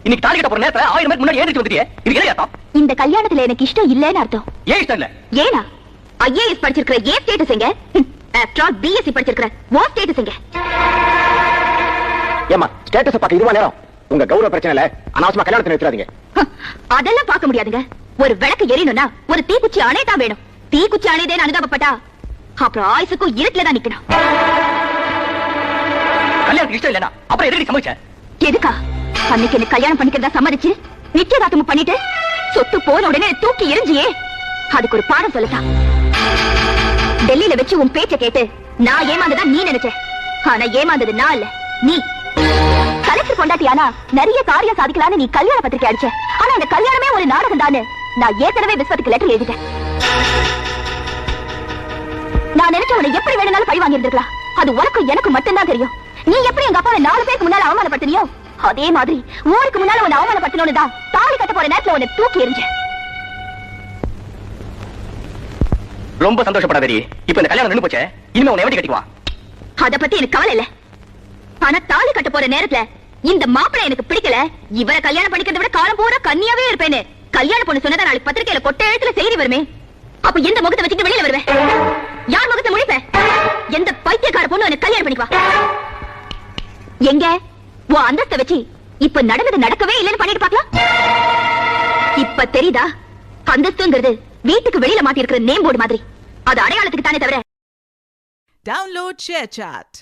இன்னைக்கு தாலி கட்ட போற நேரத்துல 1000 பேருக்கு முன்னாடி ஏறிட்டு வந்துட்டியே இது என்ன அர்த்தம்? இந்த கல்யாணத்துல எனக்கு இஷ்டம் இல்லன்னு அர்த்தம். ஏன் இஷ்டம் இல்ல? ஏனா ஐஏஎஸ் படிச்சிருக்கிற ஏ ஸ்டேட்டஸ் எங்க? ஆஃப்டர் ஆல் பிஎஸ்சி படிச்சிருக்கிற ஓ ஸ்டேட்டஸ் எங்க? ஏமா ஸ்டேட்டஸ் பார்க்க இதுவா நேரம்? உங்க கௌரவ பிரச்சனை இல்ல, அனாவசியமா கல்யாணத்தை நிறுத்தாதீங்க. அதெல்லாம் பார்க்க முடியாதுங்க. ஒரு விளக்கு எரியணும்னா ஒரு தீக்குச்சி அணையதான் வேணும். தீக்குச்சி அணையதேன்னு அனுதாபப்பட்டா அப்புறம் ஆயுசுக்கும் இருட்டுல தான் நிக்கணும். கல்யாணத்துக்கு இஷ்டம் இல்லனா அப்புறம் எதுக்கு சமைச்ச? எதுக்கா? அன்னைக்கு என்ன கல்யாணம் பண்ணிக்கிறதா சம்மதிச்சு நிச்சயதார்த்தம் பண்ணிட்டு சொத்து போன உடனே தூக்கி எரிஞ்சியே, அதுக்கு ஒரு பாடம் சொல்லலாம். டெல்லியில வச்சு உன் பேச்ச கேட்டு நான் ஏமாந்ததா நீ நினைச்ச. ஆனா ஏமாந்தது நான் இல்ல, நீ. கலெக்டர் கொண்டாட்டியானா நிறைய காரியம் சாதிக்கலான்னு நீ கல்யாண பத்திரிக்கை அடிச்ச. ஆனா அந்த கல்யாணமே ஒரு நாடகம் தானே நான் ஏற்கனவே விஸ்வத்துக்கு லெட்டர் எழுதிட்டேன். நான் நினைச்ச உன்னை எப்படி வேணும்னாலும் பழி வாங்கி இருந்திருக்கலாம். அது உனக்கும் எனக்கு மட்டும்தான் தெரியும். நீ எப்படி எங்க அப்பாவை 4 பேருக்கு முன்னால அவமானப்படுத்தினியோ அதே மாதிரி ஊருக்கு முன்னால உன்னை அவமானப்படுத்தணும்னு தான் தாலி கட்ட போற நேரத்துல உன்னை தூக்கி எறிஞ்ச. ரொம்ப சந்தோஷப்படாதே. இப்ப இந்த கல்யாணம் நின்னு போச்சே, இனிமே உன்னை எப்படி கட்டிக்குவா? அத பத்தி எனக்கு கவலை இல்ல. ஆனா தாலி கட்ட போற நேரத்துல இந்த மாப்பிள்ளை எனக்கு பிடிக்கல, இவரை கல்யாணம் பண்ணிக்கிறத விட காலம் பூரா கன்னியாவே இருப்பேன்னு கல்யாண பொண்ணு சொன்னதா நாளைக்கு பத்திரிக்கையில கொட்ட எழுத்துல செய்தி வருமே. அப்ப எந்த முகத்தை வச்சுட்டு வெளியில வருவேன்? யார் முகத்தை முழிப்ப? எந்த பைத்தியக்கார பொண்ணு எனக்கு கல்யாணம் பண்ணிக்குவா? எங்க உன் அந்தஸ்தை வச்சு இப்ப நடந்தது நடக்கவே இல்லைன்னு பண்ணிட்டு பாக்கலாம். இப்ப தெரியுதா? அந்தஸ்துங்கிறது வீட்டுக்கு வெளியில மாட்டி இருக்கிற நேம் போர்டு மாதிரி. அது அடையாளத்துக்கு தானே தவிர. Download ShareChat.